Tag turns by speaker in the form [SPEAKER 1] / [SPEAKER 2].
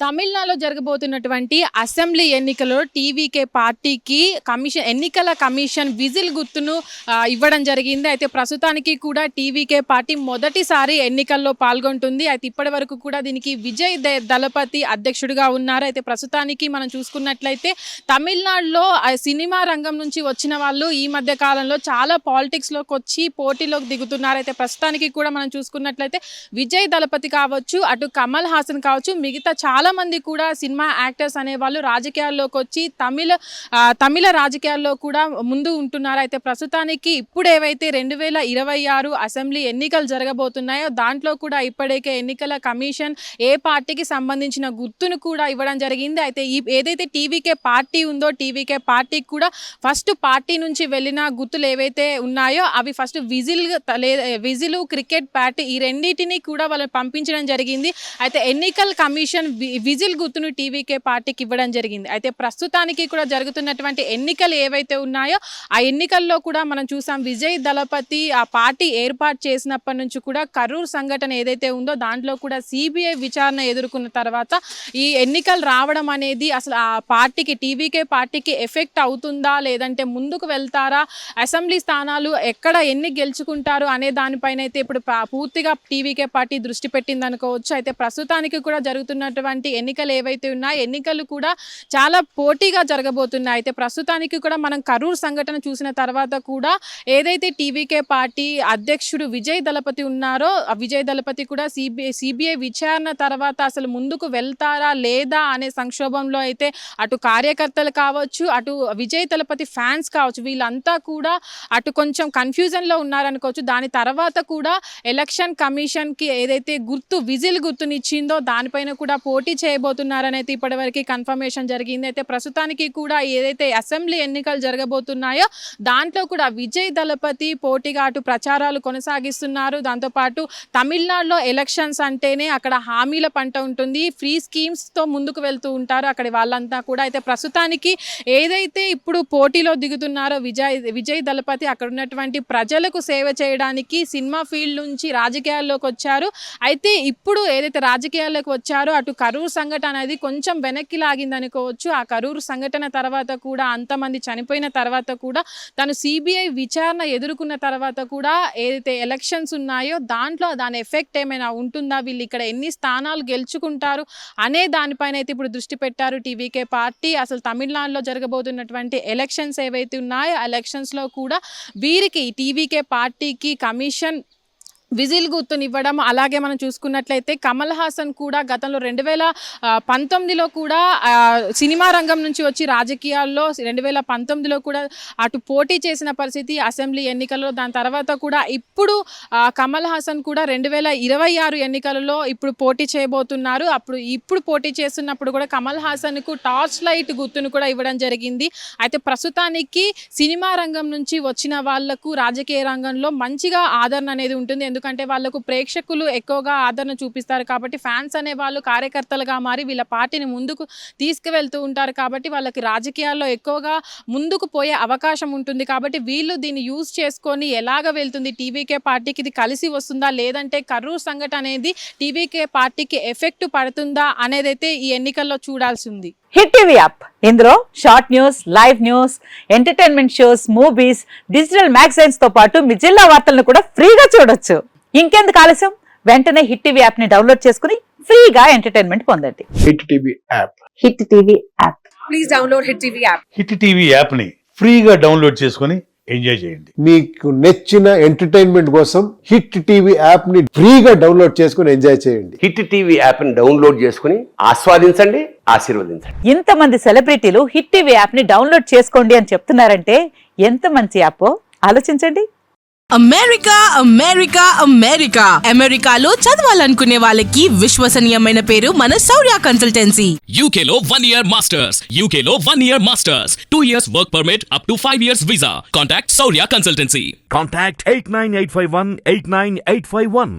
[SPEAKER 1] తమిళనాడులో జరగబోతున్నటువంటి అసెంబ్లీ ఎన్నికల్లో టీవీకే పార్టీకి ఎన్నికల కమిషన్ విజిల్ గుర్తును ఇవ్వడం జరిగింది. అయితే ప్రస్తుతానికి కూడా టీవీకే పార్టీ మొదటిసారి ఎన్నికల్లో పాల్గొంటుంది. అయితే ఇప్పటి వరకు కూడా దీనికి విజయ్ దళపతి అధ్యక్షుడిగా ఉన్నారు. అయితే ప్రస్తుతానికి మనం చూసుకున్నట్లయితే తమిళనాడులో సినిమా రంగం నుంచి వచ్చిన వాళ్ళు ఈ మధ్య కాలంలో చాలా పాలిటిక్స్లోకి వచ్చి పోటీలోకి దిగుతున్నారు. అయితే ప్రస్తుతానికి కూడా మనం చూసుకున్నట్లయితే విజయ్ దళపతి కావచ్చు, అటు కమల్ హాసన్ కావచ్చు, మిగతా చాలా మంది కూడా సినిమా యాక్టర్స్ అనే వాళ్ళు రాజకీయాల్లోకి వచ్చి తమిళ రాజకీయాల్లో కూడా ముందు ఉంటున్నారు. అయితే ప్రస్తుతానికి ఇప్పుడు ఏవైతే 2026 అసెంబ్లీ ఎన్నికలు జరగబోతున్నాయో దాంట్లో కూడా ఇప్పటికే ఎన్నికల కమిషన్ ఏ పార్టీకి సంబంధించిన గుర్తును కూడా ఇవ్వడం జరిగింది. అయితే ఏదైతే టీవీకే పార్టీ ఉందో టీవీకే పార్టీకి కూడా ఫస్ట్ పార్టీ నుంచి వెళ్ళిన గుర్తులు ఏవైతే ఉన్నాయో అవి ఫస్ట్ విజిల్ క్రికెట్ బ్యాట్ ఈ రెండింటిని కూడా వాళ్ళు పంపించడం జరిగింది. అయితే ఎన్నికల కమిషన్ విజిల్ గుర్తును టీవీకే పార్టీకి ఇవ్వడం జరిగింది. అయితే ప్రస్తుతానికి కూడా జరుగుతున్నటువంటి ఎన్నికలు ఏవైతే ఉన్నాయో ఆ ఎన్నికల్లో కూడా మనం చూసాం విజయ్ దళపతి ఆ పార్టీ ఏర్పాటు చేసినప్పటి నుంచి కూడా కరూర్ సంఘటన ఏదైతే ఉందో దాంట్లో కూడా సిబిఐ విచారణ ఎదుర్కొన్న తర్వాత ఈ ఎన్నికలు రావడం అనేది అసలు ఆ పార్టీకి టీవీకే పార్టీకి ఎఫెక్ట్ అవుతుందా, లేదంటే ముందుకు వెళ్తారా, అసెంబ్లీ స్థానాలు ఎన్ని గెలుచుకుంటారు అనే దానిపైన అయితే ఇప్పుడు పూర్తిగా టీవీకే పార్టీ దృష్టి పెట్టింది అనుకోవచ్చు. అయితే ప్రస్తుతానికి కూడా జరుగుతున్నటువంటి ఎన్నికలు ఏవైతే ఉన్నాయో ఎన్నికలు కూడా చాలా పోటీగా జరగబోతున్నాయి. అయితే ప్రస్తుతానికి కూడా మనం కరూర్ సంఘటన చూసిన తర్వాత కూడా ఏదైతే టీవీకే పార్టీ అధ్యక్షుడు విజయ్ దళపతి ఉన్నారో ఆ విజయ్ దళపతి కూడా సిబిఐ విచారణ తర్వాత అసలు ముందుకు వెళ్తారా లేదా అనే సంక్షోభంలో అయితే అటు కార్యకర్తలు కావచ్చు, అటు విజయ్ దళపతి ఫ్యాన్స్ కావచ్చు, వీళ్ళంతా కూడా అటు కొంచెం కన్ఫ్యూజన్లో ఉన్నారనుకోవచ్చు. దాని తర్వాత కూడా ఎలక్షన్ కమిషన్కి ఏదైతే విజిల్ గుర్తునిచ్చిందో దానిపైన కూడా పోటీ చేయబోతున్నారని అయితే ఇప్పటివరకు కన్ఫర్మేషన్ జరిగింది. అయితే ప్రస్తుతానికి కూడా ఏదైతే అసెంబ్లీ ఎన్నికలు జరగబోతున్నాయో దాంట్లో కూడా విజయ్ దళపతి పోటీగా అటు ప్రచారాలు కొనసాగిస్తున్నారు. దాంతోపాటు తమిళనాడులో ఎలక్షన్స్ అంటేనే అక్కడ హామీల పంట ఉంటుంది, ఫ్రీ స్కీమ్స్తో ముందుకు వెళ్తూ ఉంటారు అక్కడి వాళ్ళంతా కూడా. అయితే ప్రస్తుతానికి ఏదైతే ఇప్పుడు పోటీలో దిగుతున్నారో విజయ్ దళపతి అక్కడ ఉన్నటువంటి ప్రజలకు సేవ చేయడానికి సినిమా ఫీల్డ్ నుంచి రాజకీయాల్లోకి వచ్చారు. అయితే ఇప్పుడు ఏదైతే రాజకీయాల్లోకి వచ్చారో అటు కరూర్ సంఘటన అనేది కొంచెం వెనక్కి లాగింది అనుకోవచ్చు. ఆ కరూర్ సంఘటన తర్వాత కూడా అంతమంది చనిపోయిన తర్వాత కూడా తను సిబిఐ విచారణ ఎదుర్కొన్న తర్వాత కూడా ఏదైతే ఎలక్షన్స్ ఉన్నాయో దాంట్లో దాని ఎఫెక్ట్ ఏమైనా ఉంటుందా, వీళ్ళు ఇక్కడ ఎన్ని స్థానాలు గెలుచుకుంటారు అనే దానిపైన అయితే ఇప్పుడు దృష్టి పెట్టారు టీవీకే పార్టీ. అసలు తమిళనాడులో జరగబోతున్నటువంటి ఎలక్షన్స్ ఏవైతే ఉన్నాయో ఆ ఎలక్షన్స్లో కూడా వీరికి టీవీకే పార్టీకి కమిషన్ విజిల్ గుర్తునివ్వడం. అలాగే మనం చూసుకున్నట్లయితే కమల్ హాసన్ కూడా గతంలో 2019లో కూడా సినిమా రంగం నుంచి వచ్చి రాజకీయాల్లో 2019లో కూడా అటు పోటీ చేసిన పరిస్థితి అసెంబ్లీ ఎన్నికల్లో. దాని తర్వాత కూడా ఇప్పుడు కమల్ హాసన్ కూడా 2026 ఎన్నికలలో ఇప్పుడు పోటీ చేయబోతున్నారు. ఇప్పుడు పోటీ చేస్తున్నప్పుడు కూడా కమల్ హాసన్కు టార్చ్ లైట్ గుర్తును కూడా ఇవ్వడం జరిగింది. అయితే ప్రస్తుతానికి సినిమా రంగం నుంచి వచ్చిన వాళ్లకు రాజకీయ రంగంలో మంచిగా ఆదరణ అనేది ఉంటుంది. ఎందుకంటే వాళ్ళకు ప్రేక్షకులు ఎక్కువగా ఆదరణ చూపిస్తారు కాబట్టి ఫ్యాన్స్ అనే వాళ్ళు కార్యకర్తలుగా మారి వీళ్ళ పార్టీని ముందుకు తీసుకువెళ్తూ ఉంటారు కాబట్టి వాళ్ళకి రాజకీయాల్లో ఎక్కువగా ముందుకు పోయే అవకాశం ఉంటుంది. కాబట్టి వీళ్ళు దీన్ని యూజ్ చేసుకొని ఎలాగ వెళ్తుంది, టీవీకే పార్టీకి ఇది కలిసి వస్తుందా, లేదంటే కరూర్ సంఘటన అనేది టీవీకే పార్టీకి ఎఫెక్ట్ పడుతుందా అనేది అయితే ఈ ఎన్నికల్లో చూడాల్సి ఉంది.
[SPEAKER 2] హిట్ టీవీ యాప్, ఇందులో short news, live news, entertainment shows, movies, digital magazines తో పాటు మీ జిల్లా వార్తలను కూడా ఫ్రీగా చూడొచ్చు. ఇంకెందుకు ఆలస్యం, వెంటనే హిట్ టీవీ యాప్ ని డౌన్లోడ్ చేసుకుని ఫ్రీగా ఎంటర్టైన్మెంట్ పొందండి.
[SPEAKER 3] Hit TV app,
[SPEAKER 2] hit TV app,
[SPEAKER 4] please download hit TV app.
[SPEAKER 5] Hit TV app ని ఫ్రీగా డౌన్లోడ్ చేసుకుని ఎంజాయ్ చేయండి.
[SPEAKER 3] మీకు నచ్చిన ఎంటర్టైన్మెంట్ కోసం హిట్ టీవీ యాప్ ని ఫ్రీగా డౌన్లోడ్ చేసుకుని ఎంజాయ్ చేయండి.
[SPEAKER 6] హిట్ టీవీ యాప్ ని డౌన్లోడ్ చేసుకుని ఆస్వాదించండి, ఆశీర్వదించండి.
[SPEAKER 2] ఇంతమంది సెలబ్రిటీలు హిట్ టీవీ యాప్ ని డౌన్లోడ్ చేసుకోండి అని చెప్తున్నారంటే ఎంత మంచి యాప్ ఆలోచించండి.
[SPEAKER 7] అమెరికా అమెరికా అమెరికా అమెరికాలో చదవాలనుకునే వాళ్ళకి విశ్వసనీయమైన పేరు మన శౌర్య కన్సల్టెన్సీ.
[SPEAKER 8] UK లో 1 year masters, UK లో 1 year masters, 2 years work permit up to 5 years visa. Contact Saurya Consultancy.
[SPEAKER 9] Contact 89851 89851.